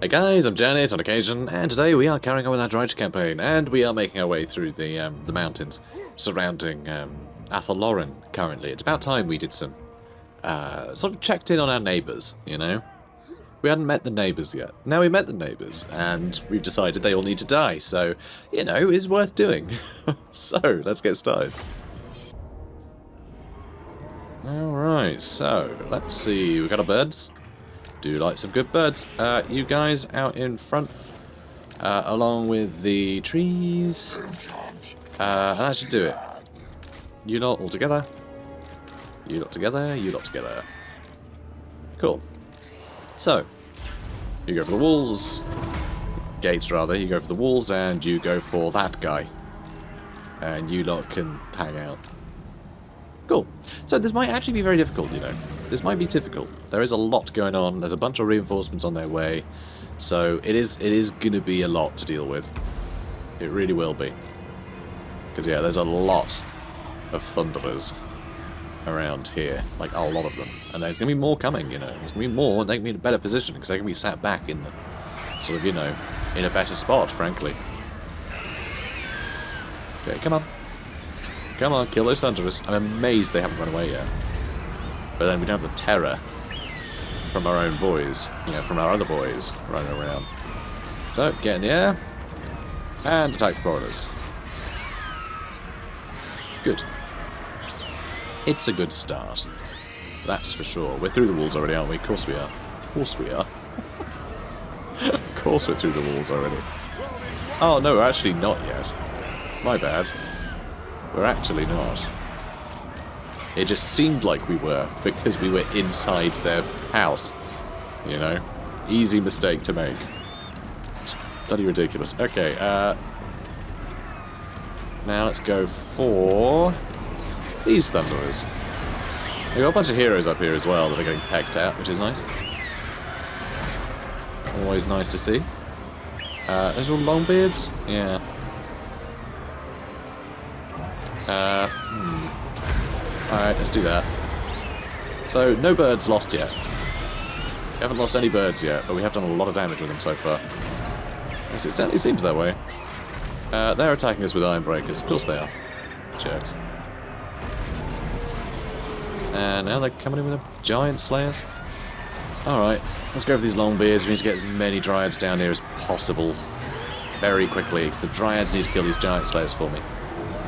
Hey guys, I'm Janet on occasion, and today we are carrying on with our Drycha campaign, and we are making our way through the mountains surrounding Athel Loren currently. It's about time we did some, sort of checked in on our neighbours, you know? We hadn't met the neighbours yet. Now we met the neighbours, and we've decided they all need to die, so, you know, it's worth doing. So, let's get started. Alright, so, let's see, we've got our birds. Do like some good birds. You guys out in front, along with the trees. And that should do it. You lot all together. You lot together. You lot together. Cool. So, you go for the walls. Gates, rather. You go for the walls, and you go for that guy. And you lot can hang out. Cool. So this might actually be very difficult, you know. This might be difficult. There is a lot going on. There's a bunch of reinforcements on their way. So it is going to be a lot to deal with. It really will be. Because, yeah, there's a lot of Thunderers around here. Like, a lot of them. And there's going to be more coming, you know. There's going to be more, and they can be in a better position, because they can be sat back in the, sort of, you know, in a better spot, frankly. Okay, come on. Come on, kill those Thunderers. I'm amazed they haven't run away yet. But then we don't have the terror from our own boys, you know, from our other boys running around. So, get in the air, and attack the broilers. Good. It's a good start. That's for sure. We're through the walls already, aren't we? Of course we are. Of course we are. Of course we're through the walls already. Oh, no, actually not yet. My bad. We're actually not. It just seemed like we were, because we were inside their house. You know? Easy mistake to make. It's bloody ridiculous. Okay, now let's go for these Thunderers. We've got a bunch of heroes up here as well that are getting pecked at, which is nice. Always nice to see. Those are all Longbeards? Yeah. Alright, let's do that. So, no birds lost yet. We haven't lost any birds yet, but we have done a lot of damage with them so far. Yes, it certainly seems that way. They're attacking us with Iron Breakers. Of course they are. Jerks. And now they're coming in with the Giant Slayers. Alright, let's go for these Longbeards. We need to get as many Dryads down here as possible. Very quickly, because the Dryads need to kill these Giant Slayers for me.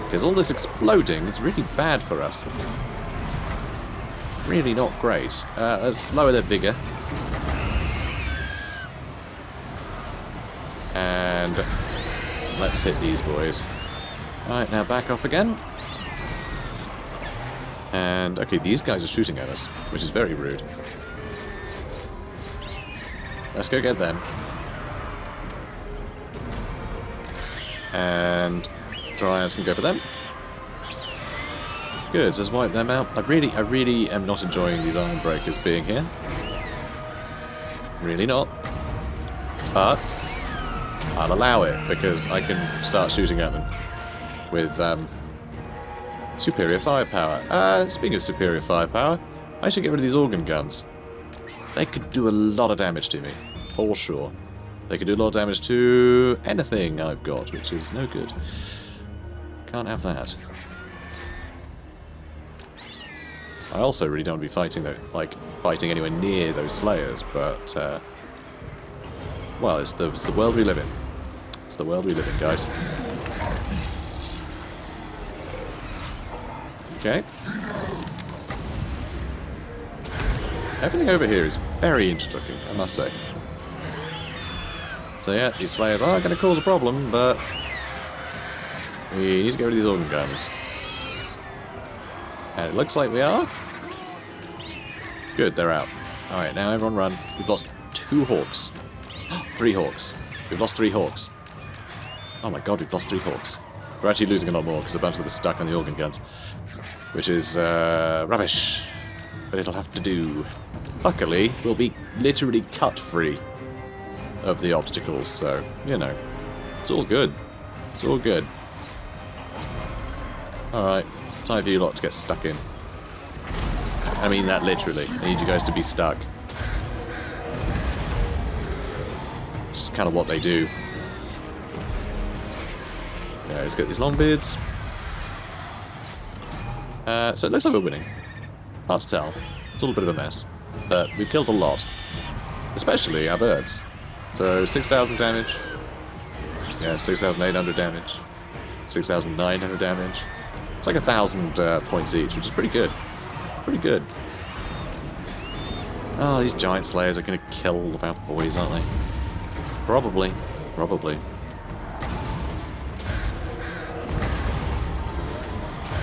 Because all this exploding is really bad for us. Really not great. Let's lower their vigour. And let's hit these boys. Alright, now back off again. And, okay, these guys are shooting at us, which is very rude. Let's go get them. And Dryads can go for them. Good, just wipe them out. I really am not enjoying these Iron Breakers being here. Really not. But I'll allow it, because I can start shooting at them with superior firepower. Speaking of superior firepower, I should get rid of these organ guns. They could do a lot of damage to me, for sure. They could do a lot of damage to anything I've got, which is no good. Can't have that. I also really don't want to be fighting fighting anywhere near those Slayers, but well, it's the world we live in. It's the world we live in, guys. Okay. Everything over here is very interesting looking, I must say. So yeah, these Slayers are going to cause a problem, but we need to get rid of these organ guns. And it looks like we are. Good, they're out. Alright, now everyone run. We've lost 2 Hawks. 3 Hawks. We've lost 3 Hawks. Oh my god, we've lost 3 Hawks. We're actually losing a lot more because a bunch of them are stuck on the organ guns. Which is rubbish. But it'll have to do. Luckily, we'll be literally cut free of the obstacles, so, you know. It's all good. It's all good. Alright, time for you lot to get stuck in. I mean that literally. I need you guys to be stuck. It's just kind of what they do. Yeah, let's get these Longbeards. So it looks like we're winning. Hard to tell. It's a little bit of a mess. But we've killed a lot. Especially our birds. So 6,000 damage. Yeah, 6,800 damage. 6,900 damage. It's like 1,000 points each, which is pretty good. Pretty good. Oh, these giant slayers are going to kill all of our boys, aren't they? Probably. Probably.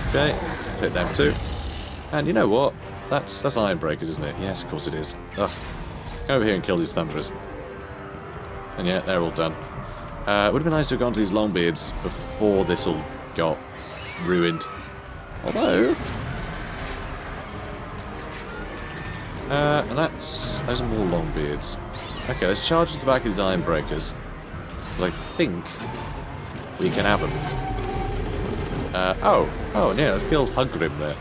Okay, let's hit them too. And you know what? That's Ironbreakers, isn't it? Yes, of course it is. Ugh. Come over here and kill these Thunderers. And yeah, they're all done. Would have been nice to have gone to these Longbeards before this all got ruined. Although... and those are more Longbeards. Okay, let's charge at the back of these Ironbreakers. Because I think we can have them. Oh, yeah, let's kill Hugrim there.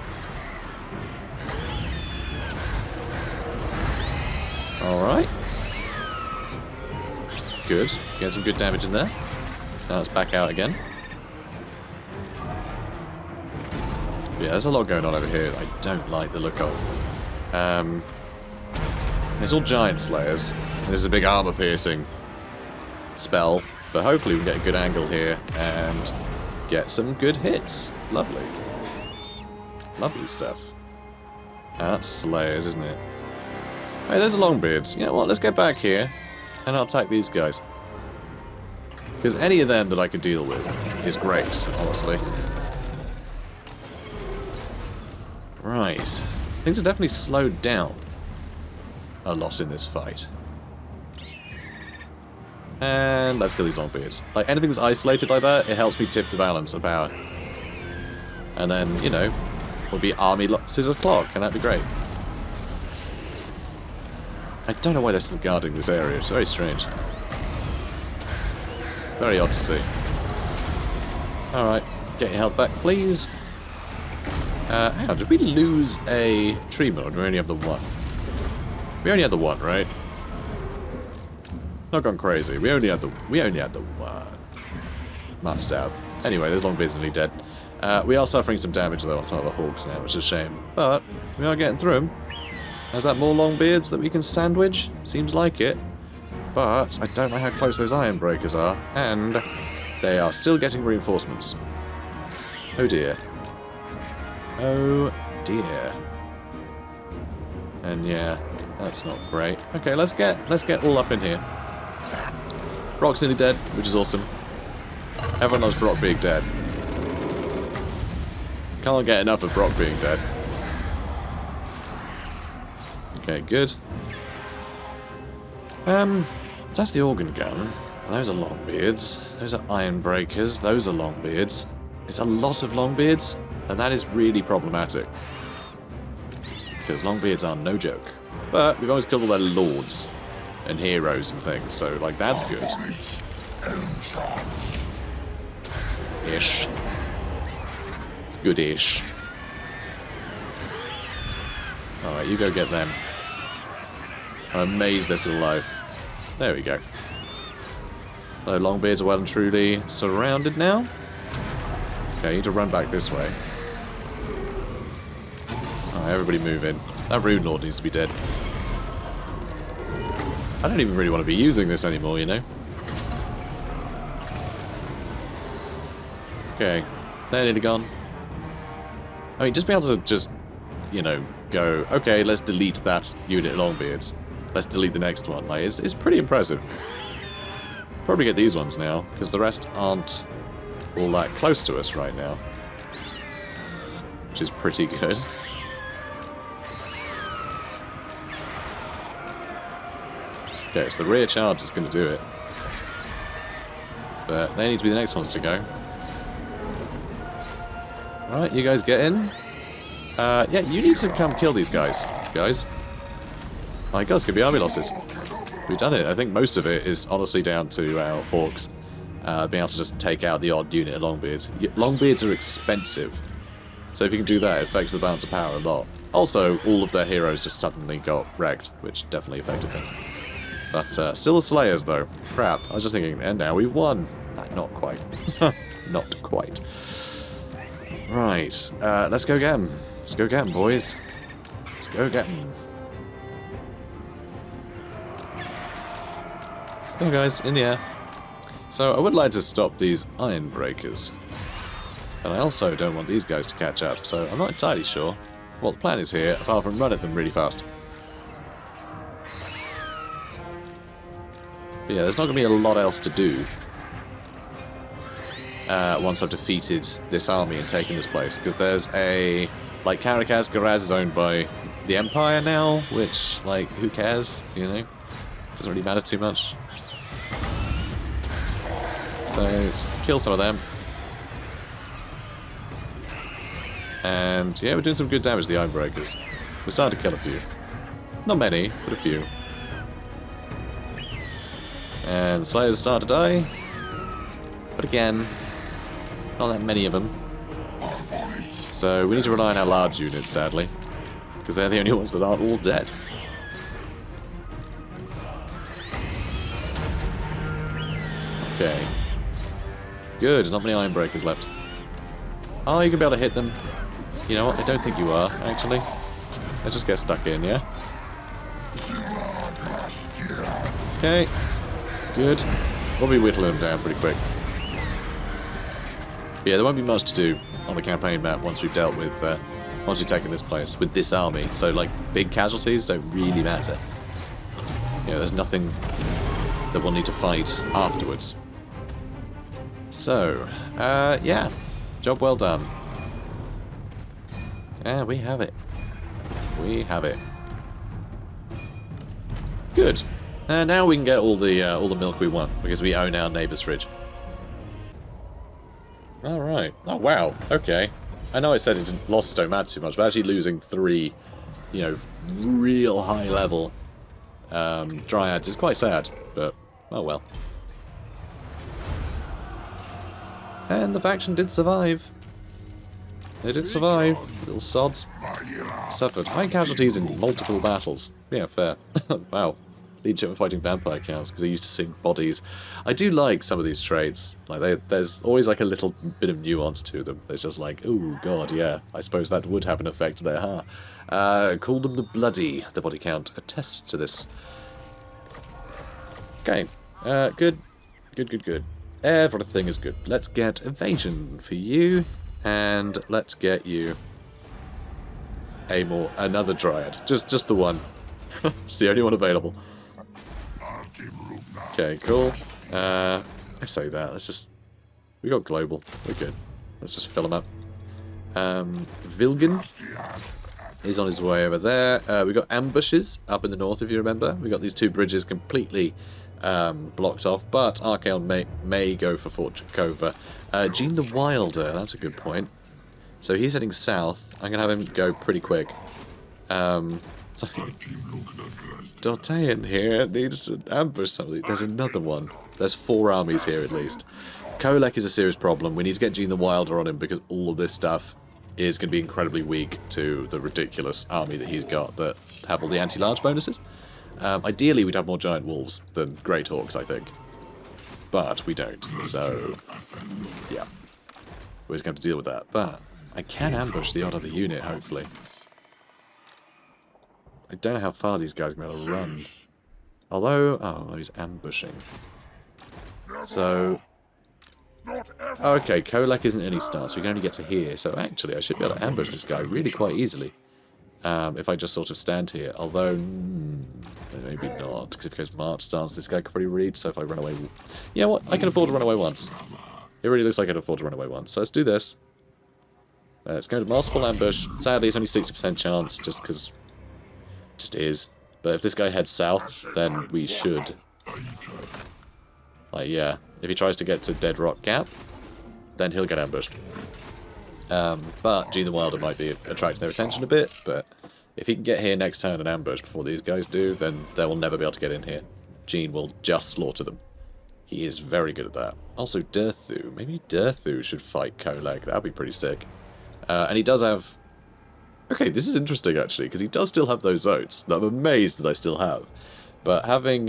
Alright. Good. Get some good damage in there. Now let's back out again. Yeah, there's a lot going on over here that I don't like the look of. It's all giant slayers. This is a big armor piercing spell, but hopefully we can get a good angle here and get some good hits. Lovely. Lovely stuff. That's slayers, isn't it? Hey, those are Longbeards. You know what? Let's get back here and I'll attack these guys. Because any of them that I could deal with is great, honestly. Right. Things are definitely slowed down a lot in this fight. And let's kill these Longbeards. Like, anything that's isolated like that, it helps me tip the balance of power. And then, you know, would be army scissor clock, and that'd be great. I don't know why they're still guarding this area. It's very strange. Very odd to see. Alright, get your health back, please. Hang on, did we lose a treatment, or do we only have the one? We only had the one, right? Not gone crazy. We only had the one. Must have. Anyway, those Longbeards are nearly dead. We are suffering some damage though on some of the Hawks now, which is a shame. But we are getting through them. Is that more Longbeards that we can sandwich? Seems like it. But I don't know how close those Ironbreakers are, and they are still getting reinforcements. Oh dear. Oh dear. And yeah, that's not great. Okay, let's get all up in here. Brock's nearly dead, which is awesome. Everyone loves Brock being dead. Can't get enough of Brock being dead. Okay, good. That's the organ gun. Those are Longbeards. Those are Ironbreakers. Those are Longbeards. It's a lot of Longbeards, and that is really problematic. Because Longbeards are no joke. But we've always killed all their lords and heroes and things, so, like, that's good. Ish. It's good-ish. Alright, you go get them. I'm amazed they're still alive. There we go. So Longbeards are well and truly surrounded now. Okay, you need to run back this way. Alright, everybody move in. That Rune Lord needs to be dead. I don't even really want to be using this anymore, you know? Okay, they're nearly gone. I mean, just be able to just, you know, go, okay, let's delete that unit of Longbeards. Let's delete the next one. Like, it's pretty impressive. Probably get these ones now, because the rest aren't all that close to us right now. Which is pretty good. Okay, so the rear charge is going to do it. But they need to be the next ones to go. Alright, you guys get in. Yeah, you need to come kill these guys. My god, it's going to be army losses. We've done it. I think most of it is honestly down to our Hawks being able to just take out the odd unit of Longbeards. Longbeards are expensive. So if you can do that, it affects the balance of power a lot. Also, all of their heroes just suddenly got wrecked, which definitely affected things. But still the Slayers, though. Crap. I was just thinking, and now we've won. Not quite. Not quite. Right. Let's go get 'em. Let's go get 'em, boys. Let's go get 'em. Go, guys. In the air. So, I would like to stop these iron breakers. And I also don't want these guys to catch up, so I'm not entirely sure what the plan is here, apart from run at them really fast. But yeah, there's not going to be a lot else to do once I've defeated this army and taken this place, because there's a... Like, Karakaz Garaz is owned by the Empire now, which, like, who cares, you know? Doesn't really matter too much. So, let's kill some of them. And, yeah, we're doing some good damage to the Ironbreakers. We're starting to kill a few. Not many, but a few. And the Slayers start to die. But again, not that many of them. So we need to rely on our large units, sadly. Because they're the only ones that aren't all dead. Okay. Good, not many Ironbreakers left. Oh, you can be able to hit them. You know what, I don't think you are, actually. Let's just get stuck in, yeah? Okay. Good. We'll be whittling them down pretty quick. But yeah, there won't be much to do on the campaign map once we've dealt with, once we've taken this place with this army. So, like, big casualties don't really matter. You know, there's nothing that we'll need to fight afterwards. So, yeah. Job well done. Yeah, we have it. We have it. Good. Now we can get all the milk we want, because we own our neighbour's fridge. Alright. Oh, wow. Okay. I know I said losses don't matter too much, but actually losing 3, you know, real high-level Dryads is quite sad, but oh well. And the faction did survive. They did survive, little sods. Suffered high casualties in multiple battles. Yeah, fair. Wow. Leadership of fighting vampire counts, because they used to sink bodies. I do like some of these traits. Like there's always like a little bit of nuance to them. It's just like, oh god, yeah, I suppose that would have an effect there, huh? Call them the bloody. The body count attests to this. Okay, good. Good. Everything is good. Let's get evasion for you, and let's get you another Dryad. Just the one. It's the only one available. Okay, cool. I say that. We got global. We're good. Let's just fill them up. Vilgen is on his way over there. We got ambushes up in the north, if you remember. We got these 2 bridges completely blocked off, but Archaon may go for Fort Jakova. Gene the Wilder, that's a good point. So he's heading south. I'm going to have him go pretty quick. So, Dortayan here needs to ambush somebody. There's another one. There's 4 armies here at least. Kolek is a serious problem. We need to get Gene the Wilder on him, because all of this stuff is going to be incredibly weak to the ridiculous army that he's got that have all the anti-large bonuses. Ideally, we'd have more giant wolves than great hawks, I think. But we don't, so yeah. We're just going to have to deal with that. But I can ambush the odd other unit, hopefully. I don't know how far these guys are going to run. Although, oh, he's ambushing. So, okay, Kolek isn't any start, so we can only get to here. So actually, I should be able to ambush this guy really quite easily. If I just sort of stand here. Although, maybe not, because if he goes march stance, this guy could probably read. So if I run away... You know what? I can afford to run away once. It really looks like I can afford to run away once. So let's do this. Let's go to multiple ambush. Sadly, it's only 60% chance, just because... Just is. But if this guy heads south, then we should. Like, yeah. If he tries to get to Dead Rock Gap, then he'll get ambushed. But Gene the Wilder might be attracting their attention a bit, but if he can get here next turn and ambush before these guys do, then they will never be able to get in here. Gene will just slaughter them. He is very good at that. Also, Durthu. Maybe Durthu should fight Kolek. That would be pretty sick. And he does have... Okay, this is interesting, actually, because he does still have those zones that I'm amazed that I still have. But having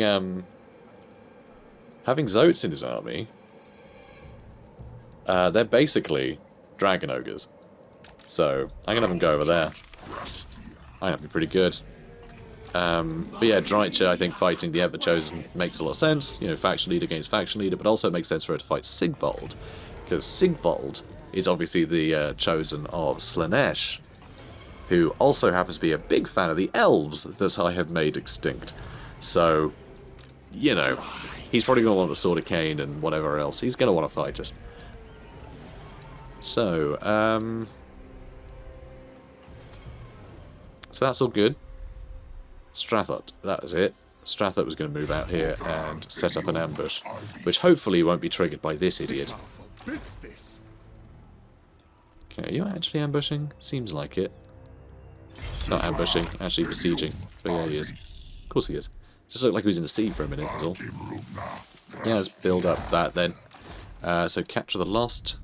Zoats in his army, they're basically dragon ogres. So I'm gonna have them go over there. I think that'd be pretty good. But yeah, Drycha, I think fighting the Ever-Chosen makes a lot of sense. You know, faction leader against faction leader, but also it makes sense for her to fight Sigvald. Because Sigvald is obviously the chosen of Slaanesh, who also happens to be a big fan of the elves that I have made extinct. So, you know, he's probably going to want the Sword of Cain and whatever else. He's going to want to fight us. So, so that's all good. Strathot, that was it. Strathot was going to move out here and set up an ambush, which hopefully won't be triggered by this idiot. Okay, are you actually ambushing? Seems like it. Not ambushing, actually besieging. But yeah, he is. Of course he is. Just looked like he was in the sea for a minute, is all. Yeah, let's build up that then. So capture the lost.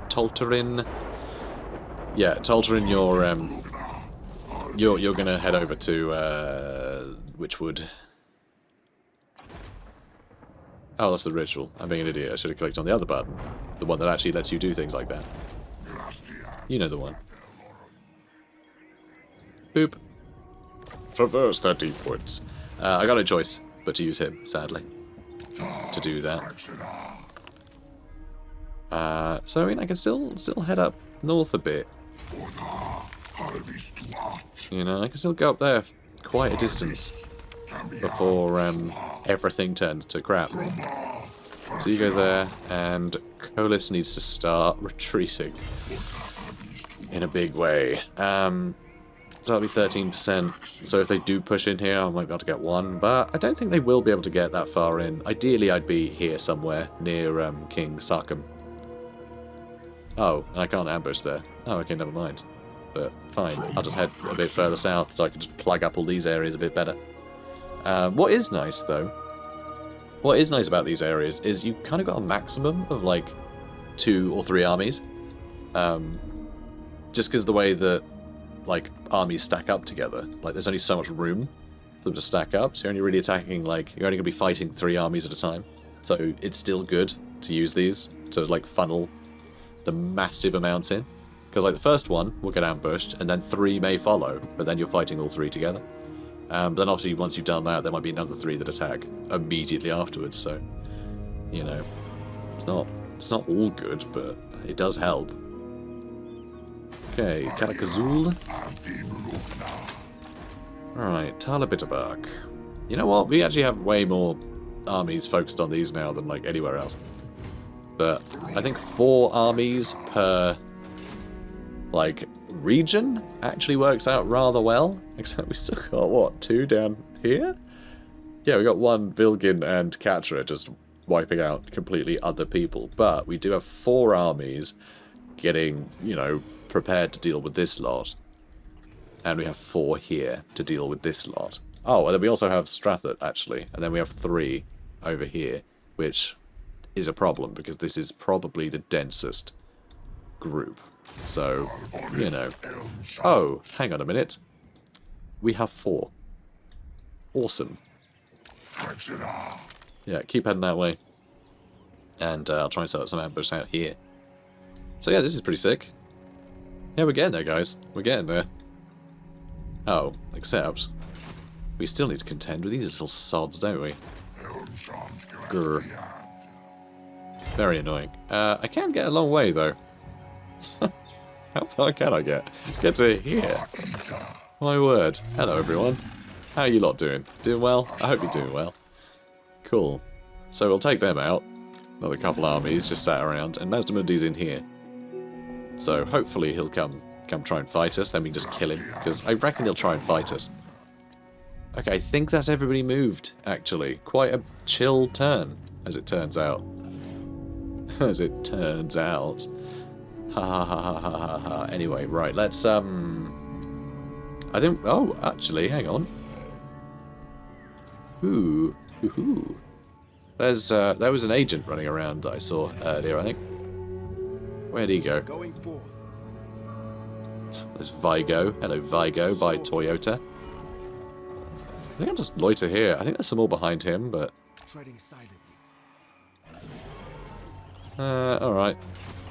Tolterin. Yeah, Tolterin, you're gonna head over to which wood? Oh, that's the ritual. I'm being an idiot. I should have clicked on the other button. The one that actually lets you do things like that. You know the one. Boop. Traverse the deep woods. I got no choice but to use him, sadly, to do that. So I mean, I can still head up north a bit. You know, I can still go up there quite a distance before everything turned to crap. So you go there, and Colis needs to start retreating in a big way. So that'll be 13%. So if they do push in here, I might be able to get one, but I don't think they will be able to get that far in. Ideally, I'd be here somewhere near King Sarkham. Oh, and I can't ambush there. Oh, okay, never mind. But fine, I'll just head a bit further south so I can just plug up all these areas a bit better. What is nice, though, what is nice about these areas is you kind of got a maximum of, like, 2 or 3 armies. Just because the way that, like, armies stack up together. Like, there's only so much room for them to stack up, so you're only really attacking, like, you're only going to be fighting 3 armies at a time. So it's still good to use these to, like, funnel the massive amounts in. Because, like, the first one will get ambushed, and then 3 may follow, but then you're fighting all 3 together. But then obviously once you've done that, there might be another 3 that attack immediately afterwards, so, you know, it's not all good, but it does help. Okay, Karakazul. Alright, Talabitterbark. You know what? We actually have way more armies focused on these now than, like, anywhere else. But I think 4 armies per, like, region actually works out rather well. Except we still got, what, 2 down here? Yeah, we got 1 Vilgin and Catra just wiping out completely other people. But we do have 4 armies getting, you know, prepared to deal with this lot. And we have 4 here to deal with this lot. Oh, and then we also have Strathot, actually. And then we have 3 over here, which is a problem, because this is probably the densest group. So, you know. Oh, hang on a minute. We have 4. Awesome. Yeah, keep heading that way. And I'll try and set up some ambush out here. So yeah, this is pretty sick. Yeah, we're getting there, guys. We're getting there. Oh, except we still need to contend with these little sods, don't we? Grr. Very annoying. I can get a long way, though. How far can I get? Get to here. My word. Hello, everyone. How are you lot doing? Doing well? I hope you're doing well. Cool. So we'll take them out. Another couple armies just sat around, and Mazdamundi's in here. So hopefully he'll come try and fight us, then we can just kill him, because I reckon he'll try and fight us. Okay, I think that's everybody moved, actually. Quite a chill turn, as it turns out. As it turns out. Ha ha ha ha ha ha ha. Anyway, right, let's, I think, oh, actually, hang on. Ooh, ooh. There was an agent running around that I saw earlier, I think. Where'd he go? Going forth. There's Vigo. Hello, Vigo by Toyota. think I'll just loiter here. I think there's some more behind him, but... Treading silently. Alright.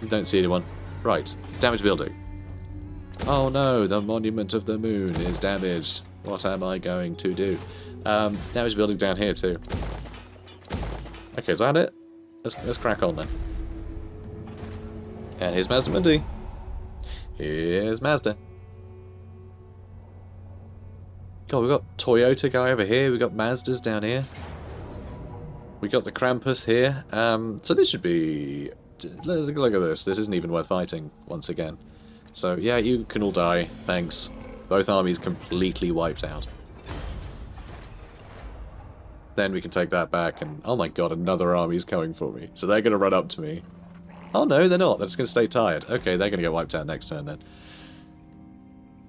Don't see anyone. Right. Damage building. Oh no, the Monument of the Moon is damaged. What am I going to do? Damage building down here too. Okay, is that it? Let's crack on then. And here's Mazda Mundi. Here's Mazda. God, we've got Toyota guy over here. We've got Mazdas down here. We got the Krampus here. So this should be... Look at this. This isn't even worth fighting once again. So yeah, you can all die. Thanks. Both armies completely wiped out. Then we can take that back and... Oh my god, another army's coming for me. So they're going to run up to me. Oh no, they're not. They're just going to stay tired. Okay, they're going to get wiped out next turn then.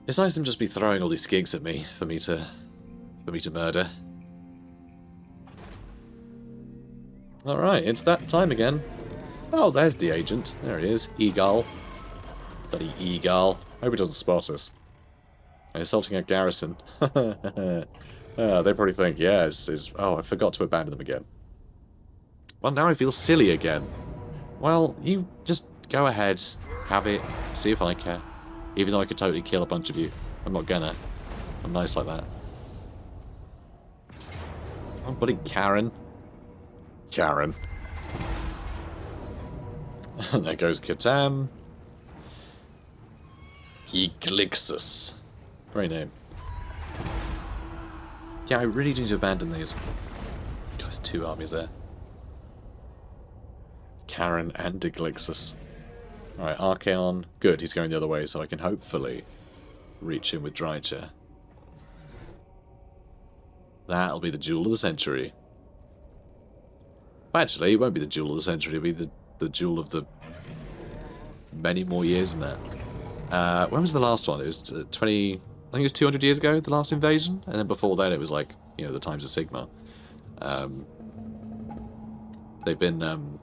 It's nice them just be throwing all these skigs at me for me to murder. Alright, it's that time again. Oh, there's the agent. There he is. Eagle. Bloody Eagle. Hope he doesn't spot us. Assaulting a garrison. They probably think, yeah, oh, I forgot to abandon them again. Well, now I feel silly again. Well, you just go ahead, have it, see if I care. Even though I could totally kill a bunch of you. I'm not gonna. I'm nice like that. Oh, bloody Karen. Karen. There goes Katam. Eglixus. Great name. Yeah, I really do need to abandon these. There's two armies there. Karen and Eglixus. Alright, Archaon. Good, he's going the other way, so I can hopefully reach him with Drycha. That'll be the duel of the century. Well, actually, it won't be the duel of the century, it'll be the duel of the many more years than that. When was the last one? It was 20... I think it was 200 years ago, the last invasion, and then before then it was like, you know, the times of Sigma. They've been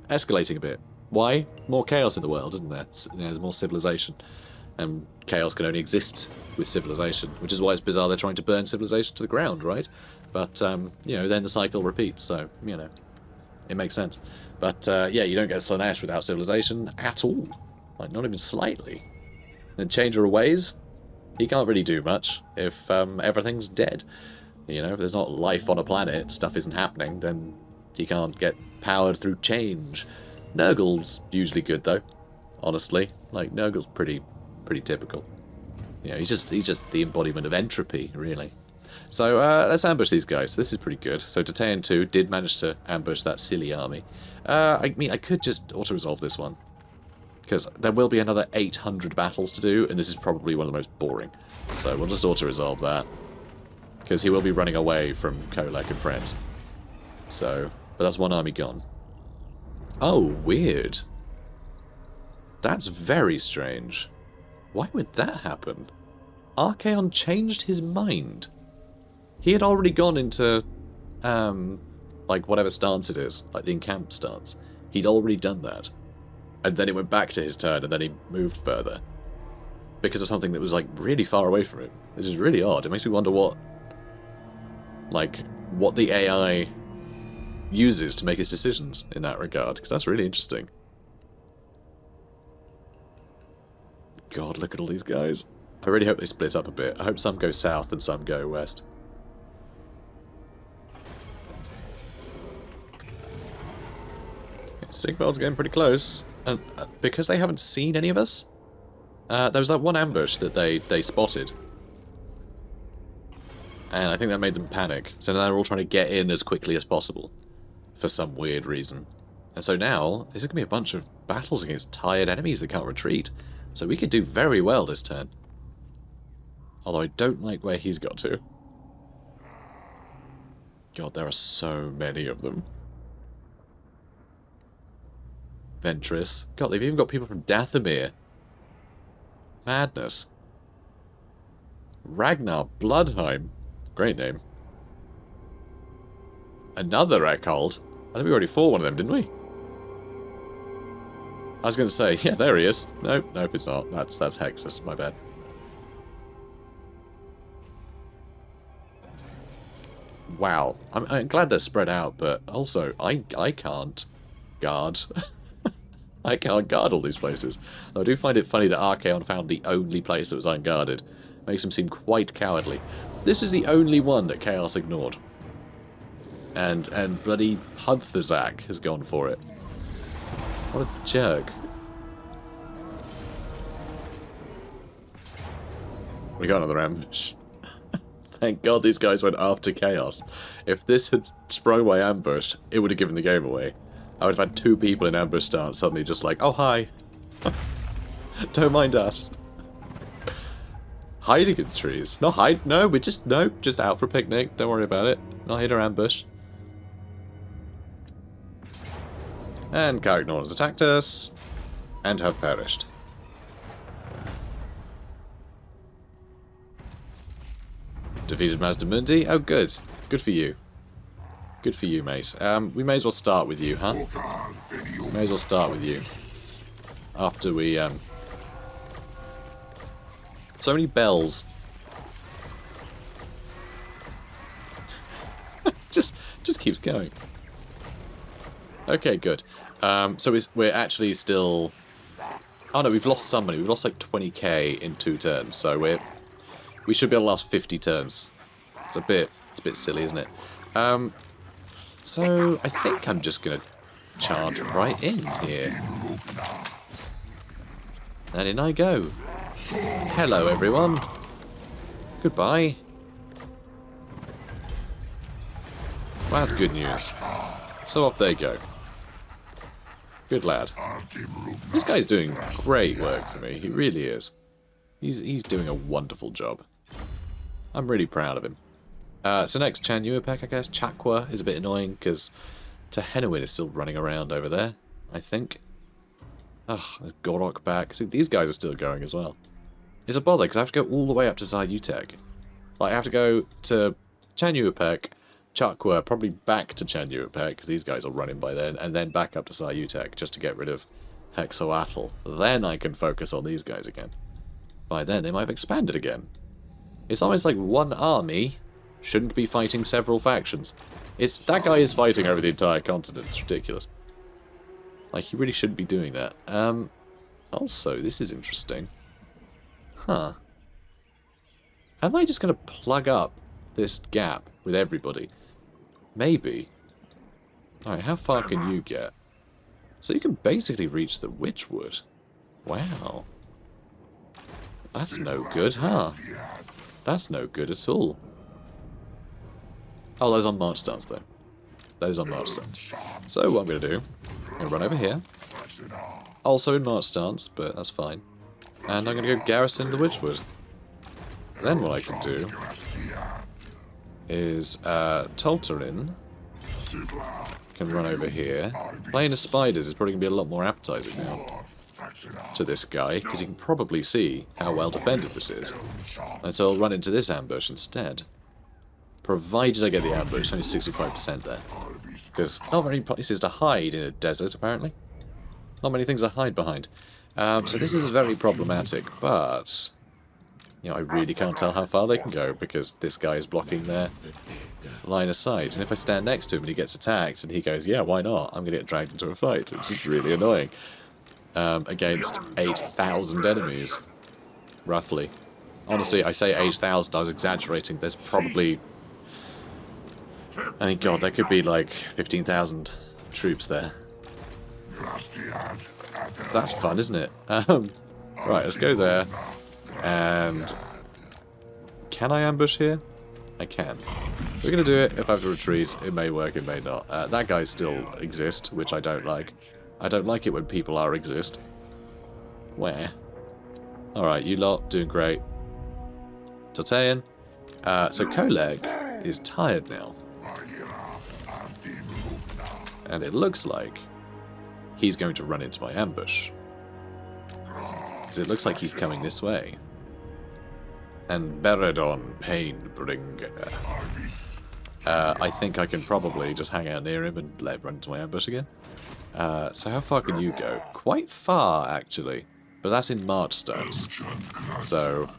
escalating a bit. Why? More chaos in the world, isn't there? You know, there's more civilization. And chaos can only exist with civilization, which is why it's bizarre they're trying to burn civilization to the ground, right? But, you know, then the cycle repeats, so, you know, it makes sense. But, yeah, you don't get Slaanesh without civilization at all. Like, not even slightly. Then Changer of Ways, he can't really do much if everything's dead. You know, if there's not life on a planet, stuff isn't happening, then he can't get powered through change. Nurgle's usually good though, honestly. Like, Nurgle's pretty typical. You know, he's just the embodiment of entropy, really. So let's ambush these guys. This is pretty good. So Tataean 2 did manage to ambush that silly army. I mean, I could just auto-resolve this one, because there will be another 800 battles to do, and this is probably one of the most boring. So we'll just auto-resolve that, because he will be running away from Kolek and friends. So, but that's one army gone. Oh, weird. That's very strange. Why would that happen? Archaon changed his mind. He had already gone into, like, whatever stance it is, like the encamp stance. He'd already done that. And then it went back to his turn, and then he moved further. Because of something that was, like, really far away from him. This is really odd. It makes me wonder what the AI uses to make his decisions in that regard, because that's really interesting. God, look at all these guys. I really hope they split up a bit. I hope some go south and some go west. Sigvald's getting pretty close, and because they haven't seen any of us, there was that one ambush that they spotted. And I think that made them panic, so now they're all trying to get in as quickly as possible. For some weird reason. And so now, there's going to be a bunch of battles against tired enemies that can't retreat. So we could do very well this turn. Although I don't like where he's got to. God, there are so many of them. Ventress. God, they've even got people from Dathomir. Madness. Ragnar Bloodheim. Great name. Another Eckhold. I think we already fought one of them, didn't we? I was going to say, yeah, there he is. Nope, it's not. That's Hexus, my bad. wow. I'm glad they're spread out, but also, I can't guard. I can't guard all these places. I do find it funny that Archaon found the only place that was unguarded. Makes him seem quite cowardly. This is the only one that Chaos ignored. And bloody Azhag has gone for it. What a jerk. We got another ambush. Thank God these guys went after Chaos. If this had sprung my ambush, it would have given the game away. I would have had 2 people in ambush stance suddenly just like, oh hi. Don't mind us. Hiding in trees. Not hide. No, we're just out for a picnic. Don't worry about it. Not here to ambush. And Caragnorn has attacked us. And have perished. Defeated Mazdamundi. Oh, good. Good for you. Good for you, mate. We may as well start with you, huh? May as well start with you. After we, So many bells. just keeps going. Okay, good. So we're actually still... Oh no, we've lost somebody. We've lost like 20k in 2 turns, so we should be able to last 50 turns. It's a bit silly, isn't it? So I think I'm just gonna charge right in here. And in I go. Hello, everyone. Goodbye. Well, that's good news. So off they go. Good lad. This guy's doing great work for me. He really is. He's doing a wonderful job. I'm really proud of him. So next, Chanuapek, I guess. Chakwa is a bit annoying because Tehenowin is still running around over there, I think. Ugh, there's Gor-Rok back. See, these guys are still going as well. It's a bother because I have to go all the way up to Zayutek. Like, I have to go to Chanuapek, Chakwa, probably back to Chanuapek because these guys are running by then, and then back up to Zayutek just to get rid of Hexoatl. Then I can focus on these guys again. By then, they might have expanded again. It's almost like one army shouldn't be fighting several factions. That guy is fighting over the entire continent. It's ridiculous. Like, he really shouldn't be doing that. Also, this is interesting. Huh. Am I just going to plug up this gap with everybody? Maybe. Alright, how far can you get? So you can basically reach the Witchwood. Wow. That's no good, huh? That's no good at all. Oh, that is on March stance, though. That is on March stance. So what I'm going to do, I'm going to run over here. Also in March stance, but that's fine. And I'm going to go garrison the Witchwood. Then what I can do is Tolterin can run over here. Playing as spiders is probably going to be a lot more appetizing now to this guy, because you can probably see how well defended this is. And so I'll run into this ambush instead. Provided I get the ambush, only 65% there. Because not many places to hide in a desert, apparently. Not many things to hide behind. So this is very problematic, but... You know, I really can't tell how far they can go, because this guy is blocking their line of sight. And if I stand next to him and he gets attacked, and he goes, yeah, why not? I'm going to get dragged into a fight, which is really annoying. Against 8,000 enemies, roughly. Honestly, I say 8,000, I was exaggerating. There's probably... I mean, God, there could be like 15,000 troops there. That's fun, isn't it? Right, let's go there. And... Can I ambush here? I can. We're going to do it. If I have to retreat, it may work, it may not. That guy still exists, which I don't like. I don't like it when people exist. Where? Alright, you lot, doing great. Totean. So Koleg is tired now. And it looks like he's going to run into my ambush. Because it looks like he's coming this way. And Beredon Painbringer. I think I can probably just hang out near him and let him run into my ambush again. So how far can you go? Quite far, actually. But that's in March stance. So...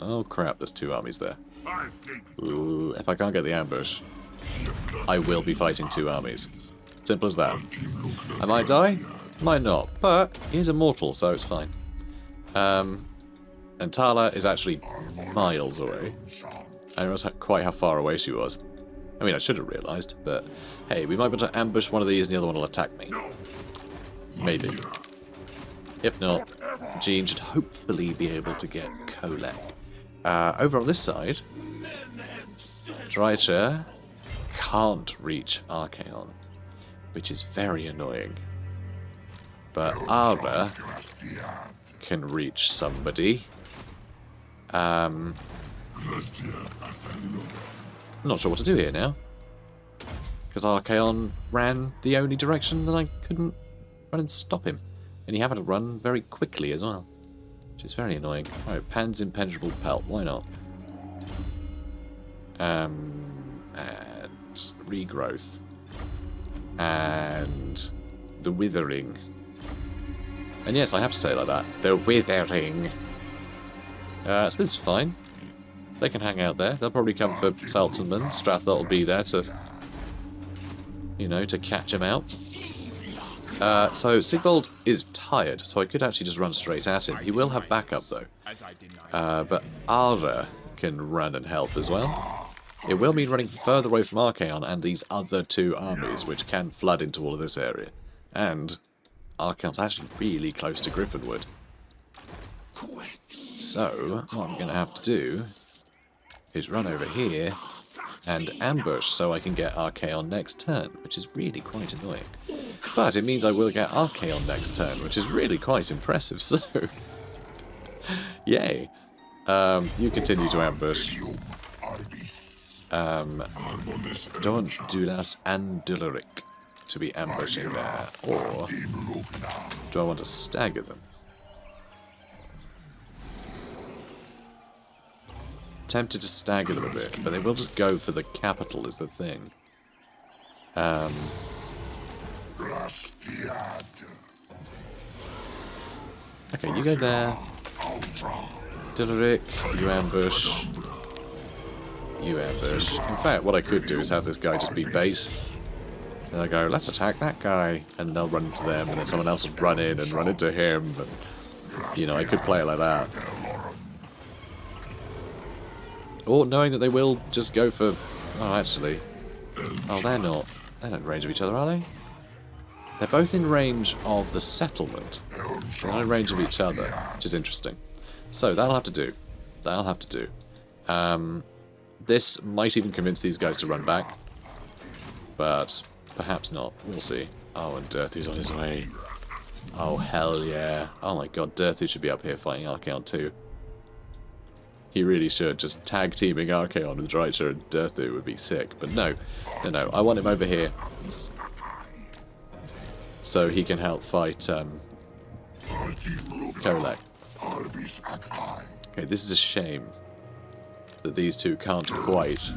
Oh crap, there's 2 armies there. If I can't get the ambush, I will be fighting 2 armies. Simple as that. I might die, might not, but he's immortal, so it's fine. And Tala is actually miles away. I didn't realize quite how far away she was. I mean, I should have realised, but hey, we might be able to ambush one of these and the other one will attack me. Maybe. If not, Jean should hopefully be able to get Kolek. Over on this side, Drycha can't reach Archaon, which is very annoying. But Ara can reach somebody. I'm not sure what to do here now. Because Archaon ran the only direction that I couldn't run and stop him. And he happened to run very quickly as well. Which is very annoying. Alright, Pan's Impenetrable Pelt, why not? And Regrowth. And the Withering. And yes, I have to say it like that. The Withering. So this is fine. They can hang out there. They'll probably come for Salzenman. Strathot will be there to, you know, to catch him out. So Sigvald is tired, so I could actually just run straight at him. He will have backup though. But Ara can run and help as well. It will mean running further away from Archaon and these other 2 armies, which can flood into all of this area. And Archaon's actually really close to Griffinwood. So, what I'm going to have to do is run over here and ambush so I can get Archaon next turn, which is really quite annoying. But it means I will get Archaon next turn, which is really quite impressive, so... Yay! You continue to ambush. Don't Dulas and Dularic to be ambushing there, or do I want to stagger them? Tempted to stagger them a bit, but they will just go for the capital is the thing. Okay, you go there. Dularic, you ambush. You ambush. In fact, what I could do is have this guy just be bait. And I go, let's attack that guy. And they'll run into them, and then someone else will run in and run into him. And, you know, I could play it like that. Or knowing that they will just go for... Oh, actually... Oh, they're not in range of each other, are they? They're both in range of the settlement. They're not in range of each other, which is interesting. So, that'll have to do. That'll have to do. This might even convince these guys to run back. But perhaps not. We'll see. Oh, and Dirthu's on his way. Oh, hell yeah. Oh my god, Dirthu should be up here fighting Archaon too. He really should. Just tag teaming Archaon with Drycha and Dirthu would be sick. But no. No. I want him over here. So he can help fight Kolek. Okay, this is a shame that these 2 can't quite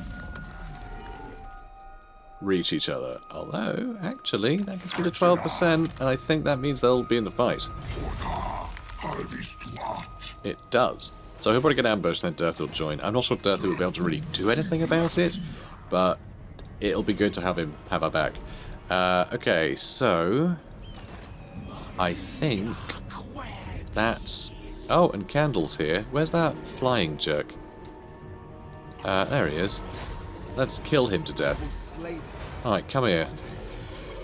reach each other. Although, actually, that gets me to 12%, and I think that means they'll be in the fight. It does. So he'll probably get ambushed, and then Dirthu will join. I'm not sure Dirthu will be able to really do anything about it, but it'll be good to have him have our back. Okay, so... I think that's... Oh, and Candle's here. Where's that flying jerk? There he is. Let's kill him to death. Alright, come here.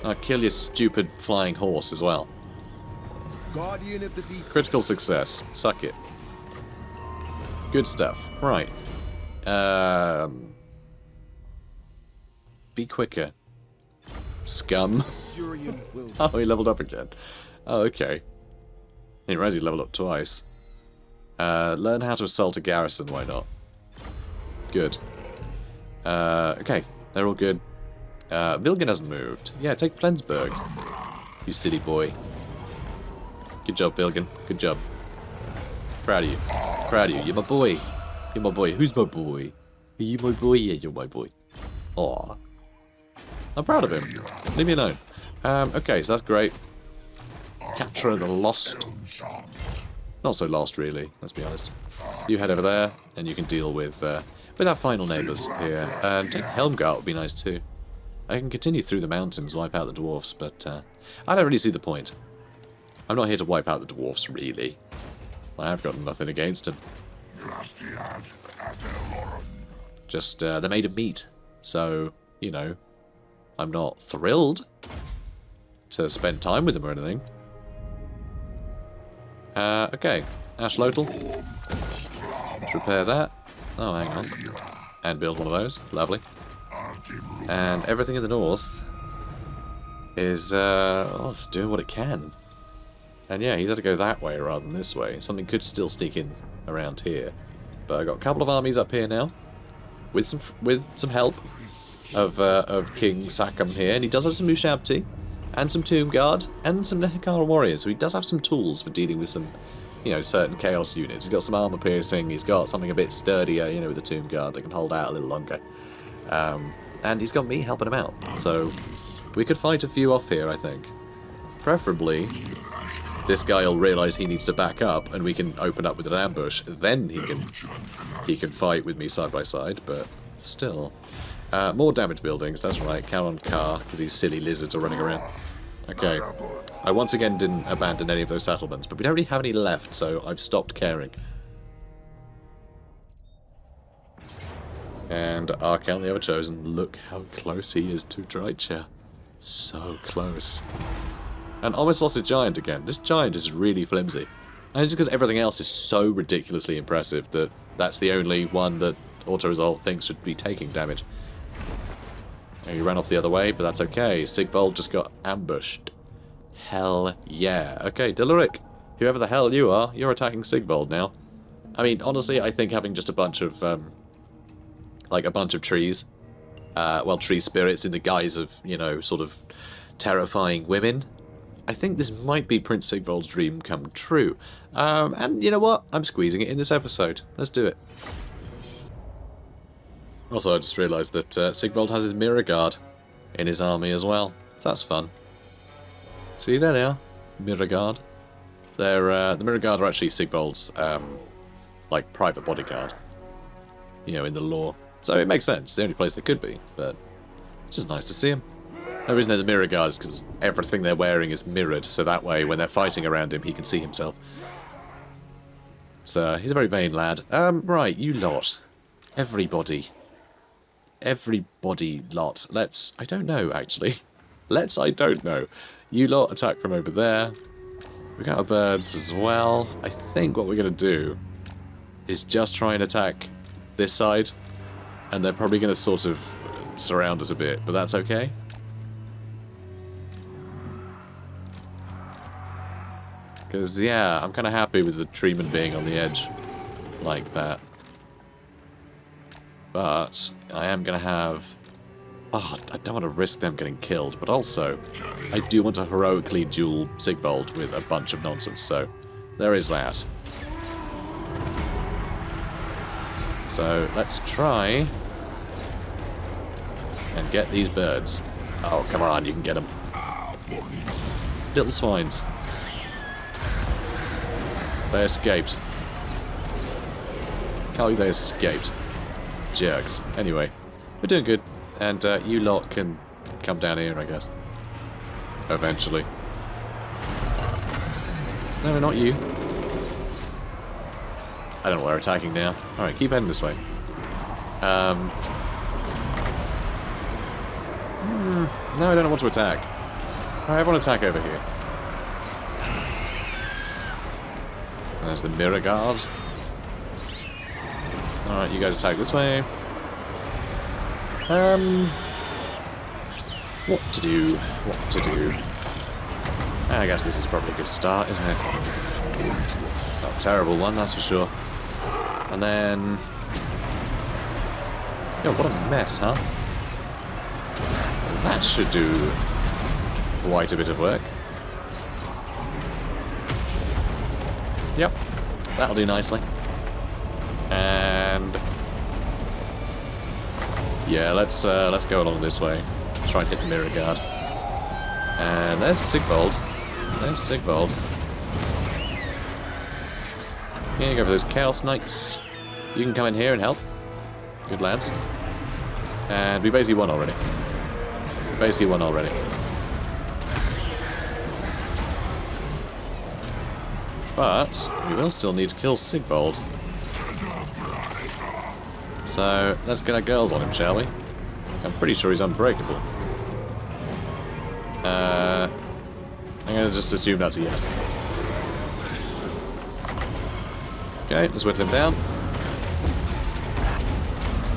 I'll kill your stupid flying horse as well. Critical success. Suck it. Good stuff. Right. Be quicker. Scum. Oh, he leveled up again. Oh, okay. I didn't realize he leveled up twice. Learn how to assault a garrison, why not? Good. Okay, they're all good. Vilgen hasn't moved. Yeah, take Flensburg. You silly boy. Good job, Vilgen. Good job. Proud of you. Proud of you. You're my boy. You're my boy. Who's my boy? Are you my boy? Yeah, you're my boy. Aw. I'm proud of him. Leave me alone. Okay, so that's great. Capture the lost. Not so lost, really. Let's be honest. You head over there, and you can deal with... with our final neighbours here. And take Helmgart would be nice too. I can continue through the mountains, wipe out the dwarfs, but I don't really see the point. I'm not here to wipe out the dwarfs, really. I've got nothing against them. Just, they're made of meat. So, you know, I'm not thrilled to spend time with them or anything. Okay. Ashlotl. Let's repair that. Oh, hang on. And build one of those. Lovely. And everything in the north is it's doing what it can. And yeah, he's had to go that way rather than this way. Something could still sneak in around here. But I got a couple of armies up here now, with some help of King Sakam here, and he does have some Ushabti, and some Tomb Guard, and some Nehekara warriors. So he does have some tools for dealing with some, you know, certain chaos units. He's got some armor piercing. He's got something a bit sturdier, you know, with the Tomb Guard that can hold out a little longer. And he's got me helping him out. So we could fight a few off here, I think. Preferably, this guy will realise he needs to back up, and we can open up with an ambush. Then he can fight with me side by side. But still, more damage buildings. That's right. Count on Car because these silly lizards are running around. Okay. I once again didn't abandon any of those settlements, but we don't really have any left, so I've stopped caring. And Arkel, the Ever-Chosen, look how close he is to Drycha. So close. And almost lost his giant again. This giant is really flimsy. And just because everything else is so ridiculously impressive that that's the only one that Auto-Resolve thinks should be taking damage. And he ran off the other way, but that's okay. Sigvald just got ambushed. Hell yeah. Okay, Dilaric, whoever the hell you are, you're attacking Sigvald now. I mean, honestly, I think having just a bunch of, like a bunch of trees, well, tree spirits in the guise of, you know, sort of terrifying women, I think this might be Prince Sigvald's dream come true. And you know what? I'm squeezing it in this episode. Let's do it. Also, I just realised that Sigvald has his Mirror Guard in his army as well. So that's fun. See, there they are. Mirror Guard. They're, the Mirror Guard are actually Sigvald's, like, private bodyguard. You know, in the lore. So it makes sense. The only place they could be. But it's just nice to see him. The reason they're the Mirror Guard is because everything they're wearing is mirrored. So that way, when they're fighting around him, he can see himself. So, he's a very vain lad. Right, you lot. Everybody. Everybody lot. Let's... I don't know, actually. I don't know. You lot attack from over there. We got our birds as well. I think what we're going to do is just try and attack this side. And they're probably going to sort of surround us a bit, but that's okay. Because, yeah, I'm kind of happy with the treeman being on the edge like that. But I am going to have... Oh, I don't want to risk them getting killed, but also I do want to heroically duel Sigvald with a bunch of nonsense, so there is that. So let's try and get these birds. Oh, come on, you can get them. Little swines. They escaped. Can't believe they escaped. Jerks. Anyway, we're doing good. And you lot can come down here, I guess. Eventually. No, not you. I don't know where we're attacking now. Alright, keep heading this way. No, I don't want to attack. Alright, everyone attack over here. And there's the Mirror Guard. Alright, you guys attack this way. What to do? What to do? I guess this is probably a good start, isn't it? Not a terrible one, that's for sure. And then... Yo, what a mess, huh? That should do quite a bit of work. Yep, that'll do nicely. And... yeah, let's go along this way. Try and hit the Mirror Guard. And there's Sigvald. There's Sigvald. Yeah, go for those Chaos Knights. You can come in here and help. Good lads. And we basically won already. Basically won already. But we will still need to kill Sigvald. So let's get our girls on him, shall we? I'm pretty sure he's unbreakable. I'm going to just assume that's a yes. Okay, let's whittle him down.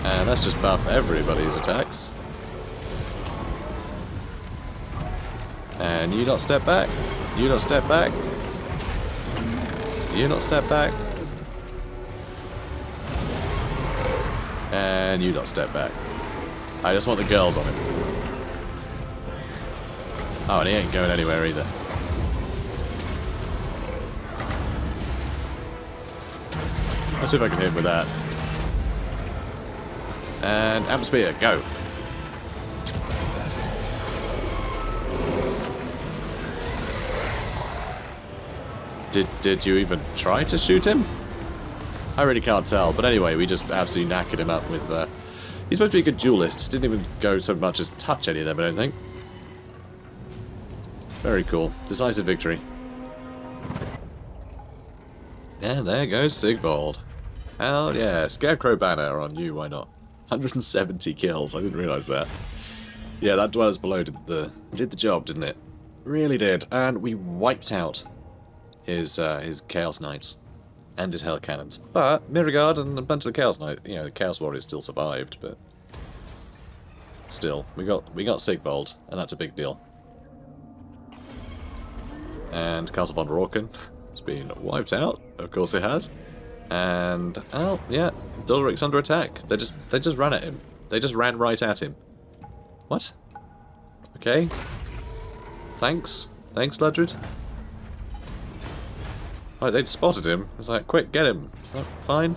And let's just buff everybody's attacks. And you not step back. You not step back. You not step back. And you not step back. I just want the girls on him. Oh, and he ain't going anywhere either. Let's see if I can hit him with that. And Amp Spear, go. Did you even try to shoot him? I really can't tell, but anyway, we just absolutely knackered him up with... he's supposed to be a good duelist. Didn't even go so much as touch any of them, I don't think. Very cool. Decisive victory. And there goes Sigvald. Hell yeah, Scarecrow banner on you, why not? 170 kills, I didn't realise that. Yeah, that Dwellers Below did the job, didn't it? Really did, and we wiped out his Chaos Knights and his Hell Cannons. But Mirrorguard and a bunch of the Chaos Knights, you know, the Chaos Warriors still survived, but still, we got Sigvald, and that's a big deal. And Castle von Rorken has been wiped out, of course it has. And oh yeah, Dulric's under attack. They just ran at him. They just ran right at him. What? Okay. Thanks, Ludred. Oh, they'd spotted him. It's like, quick, get him. Oh, fine.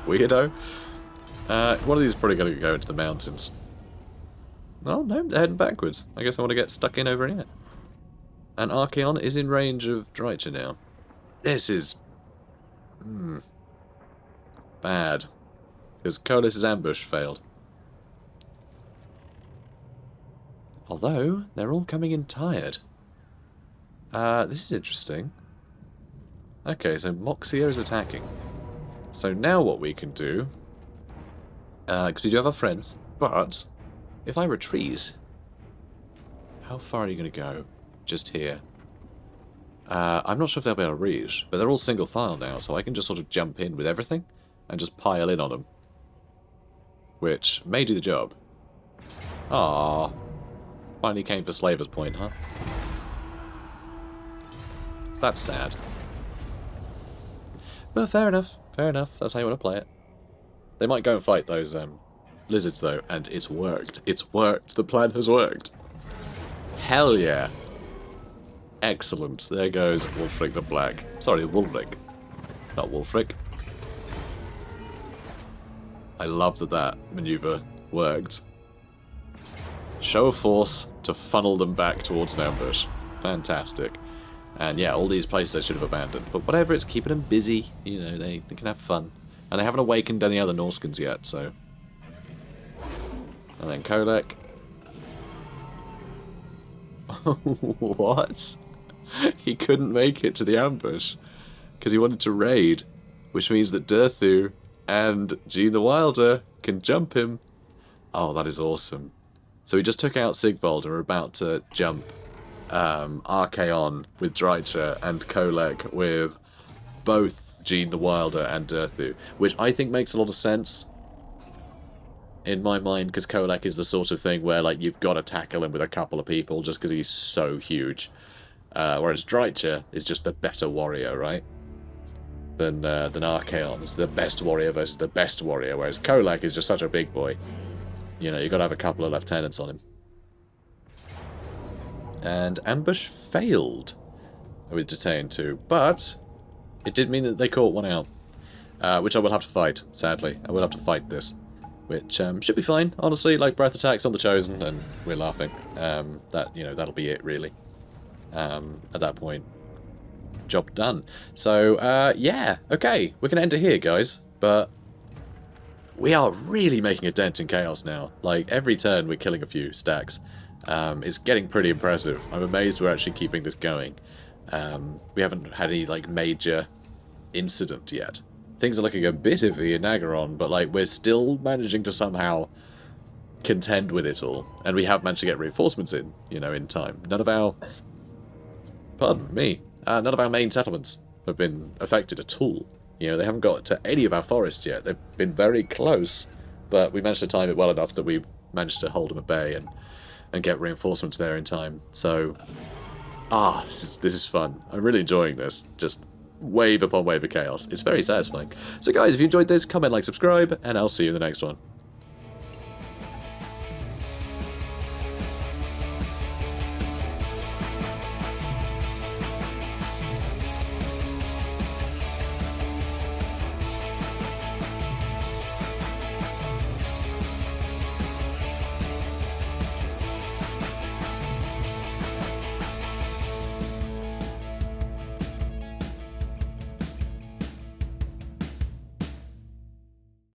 Weirdo. One of these is probably going to go into the mountains. Oh no, they're heading backwards. I guess I want to get stuck in over here. And Archaon is in range of Drycha now. This is... bad. Because Coalesce's ambush failed. Although, they're all coming in tired. This is interesting. Okay, so Moxia is attacking. So now what we can do... because we do have our friends, but... if I retreat... how far are you going to go? Just here. I'm not sure if they'll be able to reach, but they're all single file now, so I can just sort of jump in with everything and just pile in on them. Which may do the job. Ah, finally came for Slaver's Point, huh? That's sad. But fair enough, that's how you want to play it. They might go and fight those lizards though, and it's worked. It's worked, the plan has worked. Hell yeah. Excellent. There goes Wulfric the Black. Sorry, Wulfric. Not Wulfric. I love that maneuver worked. Show of force to funnel them back towards an ambush. Fantastic. And yeah, all these places I should have abandoned. But whatever, it's keeping them busy. You know, they can have fun. And they haven't awakened any other Norskins yet, so... and then Kolek. What? He couldn't make it to the ambush because he wanted to raid, which means that Durthu and Jean the Wilder can jump him. Oh, that is awesome. So he just took out Sigvald and we're about to jump Archaon with Drycha and Kolek with both Jean the Wilder and Durthu, which I think makes a lot of sense in my mind, because Kolek is the sort of thing where like you've got to tackle him with a couple of people just because he's so huge. Whereas Drycha is just the better warrior, right? Than Archaon. It's the best warrior versus the best warrior, whereas Kolek is just such a big boy. You know, you've got to have a couple of lieutenants on him. And ambush failed with Detain 2, but it did mean that they caught one out. Which I will have to fight, sadly. I will have to fight this. Which should be fine, honestly. Like, breath attacks on the Chosen, and we're laughing. That'll be it, really. At that point, job done. So, yeah, okay, we can end it here, guys. But we are really making a dent in chaos now. Like, every turn we're killing a few stacks. It's getting pretty impressive. I'm amazed we're actually keeping this going. We haven't had any, like, major incident yet. Things are looking a bit iffy in Nagaron, but, like, we're still managing to somehow contend with it all. And we have managed to get reinforcements in, you know, in time. None of our... Pardon me. None of our main settlements have been affected at all. You know, they haven't got to any of our forests yet. They've been very close, but we managed to time it well enough that we managed to hold them at bay and get reinforcements there in time. So, this is fun. I'm really enjoying this. Just wave upon wave of chaos. It's very satisfying. So guys, if you enjoyed this, comment, like, subscribe, and I'll see you in the next one.